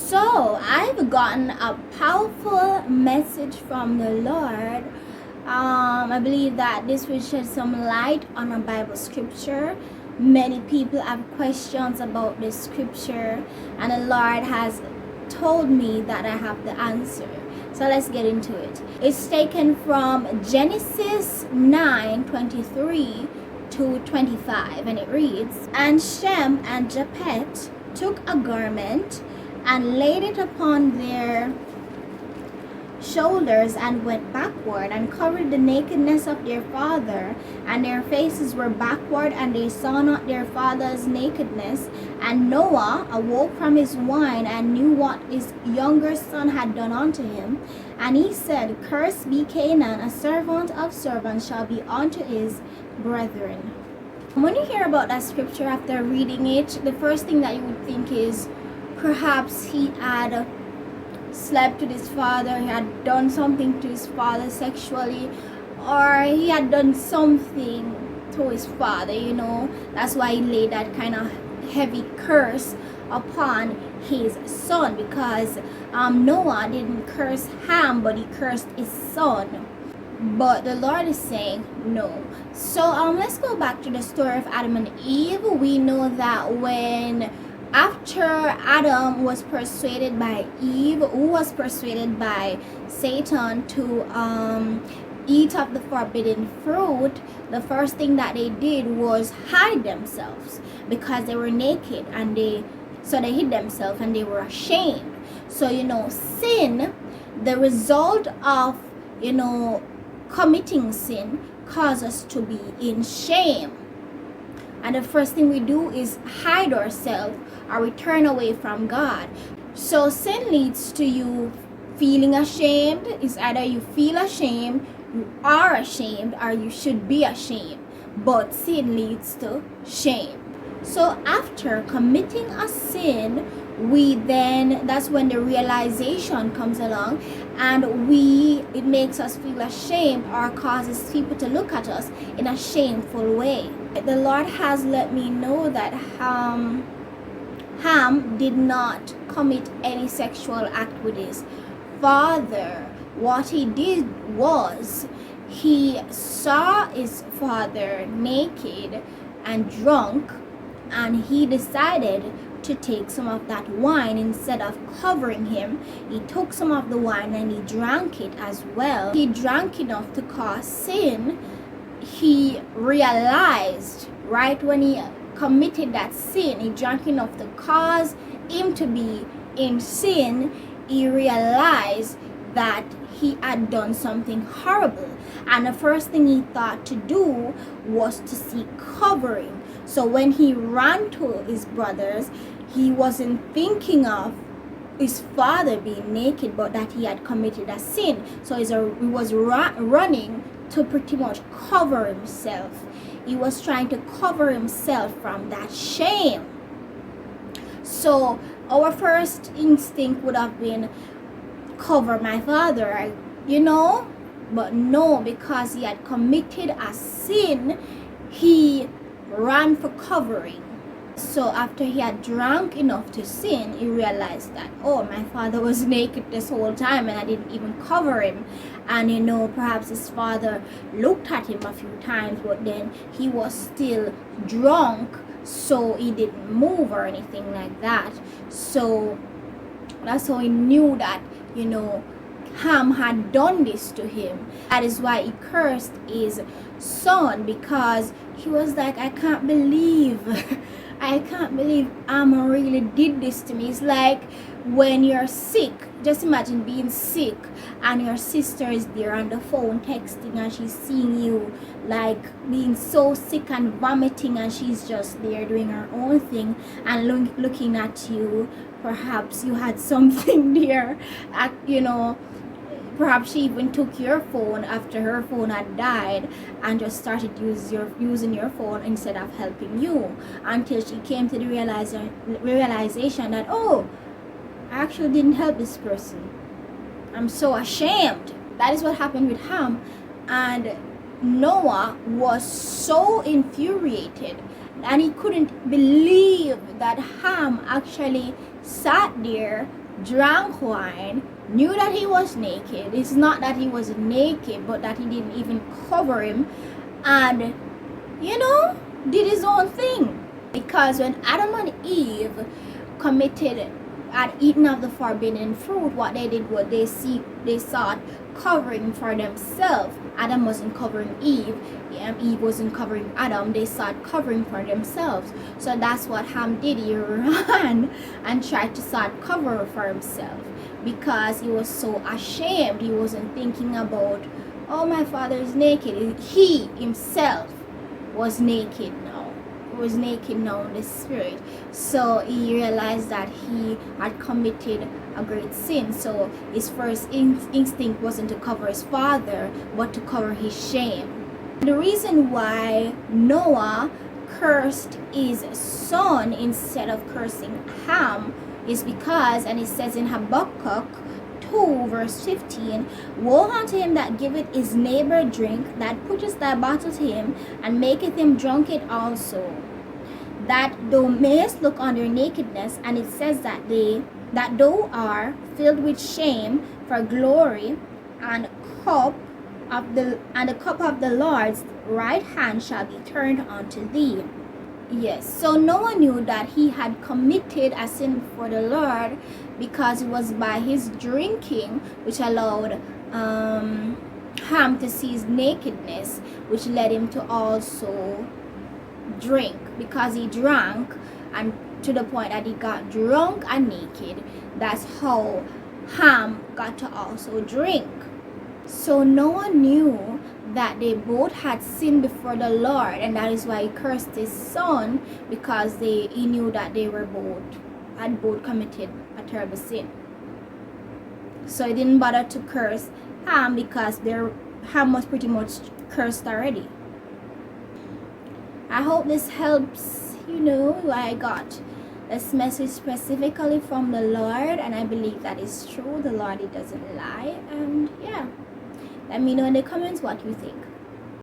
So, I've gotten a powerful message from the Lord. I believe that this will shed some light on a Bible scripture. Many people have questions about this scripture, and the Lord has told me that I have the answer. So let's get into it. It's taken from Genesis 9:23 to 25, and it reads, "And Shem and Japheth took a garment and laid it upon their shoulders and went backward and covered the nakedness of their father, and their faces were backward, and they saw not their father's nakedness. And Noah awoke from his wine and knew what his younger son had done unto him. And he said, Cursed be Canaan, a servant of servants shall be unto his brethren." When you hear about that scripture after reading it, the first thing that you would think is perhaps he had slept with his father, he had done something to his father sexually, or he had done something to his father, That's why he laid that kind of heavy curse upon his son, because Noah didn't curse Ham, but he cursed his son. But the Lord is saying no. So let's go back to the story of Adam and Eve. We know that when after Adam was persuaded by Eve, who was persuaded by Satan to eat of the forbidden fruit, the first thing that they did was hide themselves because they were naked, and they hid themselves and they were ashamed. So sin, the result of committing sin, causes us to be in shame. And the first thing we do is hide ourselves or we turn away from God. So sin leads to you feeling ashamed. It's either you feel ashamed, you are ashamed, or you should be ashamed. But sin leads to shame. So after committing a sin, that's when the realization comes along, and it makes us feel ashamed or causes people to look at us in a shameful way. The Lord has let me know that Ham did not commit any sexual act with his father. What he did was he saw his father naked and drunk, and he decided to take some of that wine. Instead of covering him, he took some of the wine and he drank it as well. He drank enough to cause sin. He realized right when he committed that sin, he drank enough to cause him to be in sin. He realized that he had done something horrible, and the first thing he thought to do was to seek covering. So when he ran to his brothers, he wasn't thinking of his father being naked, but that he had committed a sin. So he was running to pretty much cover himself. He was trying to cover himself from that shame. So our first instinct would have been, cover my father, but no, because he had committed a sin, he ran for covering. So after he had drank enough to sin, he realized that, oh, my father was naked this whole time and I didn't even cover him. And perhaps his father looked at him a few times, but then he was still drunk, so he didn't move or anything like that. So that's how he knew that Ham had done this to him. That is why he cursed his son, because he was like, I can't believe Amma really did this to me. It's like when you're sick. Just imagine being sick and your sister is there on the phone texting, and she's seeing you like being so sick and vomiting, and she's just there doing her own thing and looking at you. Perhaps you had something there perhaps she even took your phone after her phone had died and just started using your phone instead of helping you, until she came to the realization that, oh, I actually didn't help this person. I'm so ashamed. That is what happened with Ham. And Noah was so infuriated, and he couldn't believe that Ham actually sat there drank wine, knew that he was naked. It's not that he was naked, but that he didn't even cover him, and did his own thing. Because when Adam and Eve had eaten of the forbidden fruit, what they did was they sought covering for themselves. Adam wasn't covering Eve, Eve wasn't covering Adam. They sought covering for themselves. So that's what Ham did. He ran and tried to sought cover for himself because he was so ashamed. He wasn't thinking about, oh, my father is naked. He himself was naked now. He was naked now in the spirit. So he realized that he had committed a great sin. So his first instinct wasn't to cover his father, but to cover his shame. The reason why Noah cursed his son instead of cursing Ham is because, and it says in Habakkuk 2 verse 15, woe unto him that giveth his neighbor drink, that putteth thy bottle to him, and maketh him drunk it also, that thou mayest look on their nakedness. And it says that thou art filled with shame for glory, and the cup of the Lord's right hand shall be turned unto thee. Yes, so Noah knew that he had committed a sin before the Lord, because it was by his drinking which allowed Ham to see his nakedness, which led him to also drink, because he drank, and to the point that he got drunk and naked. That's how Ham got to also drink. So Noah knew that they both had sinned before the Lord, and that is why he cursed his son, because he knew that they had both committed a terrible sin. So he didn't bother to curse Ham, because Ham was pretty much cursed already. I hope this helps. I got this message specifically from the Lord, and I believe that is true. The Lord, he doesn't lie. And yeah, let me know in the comments what you think.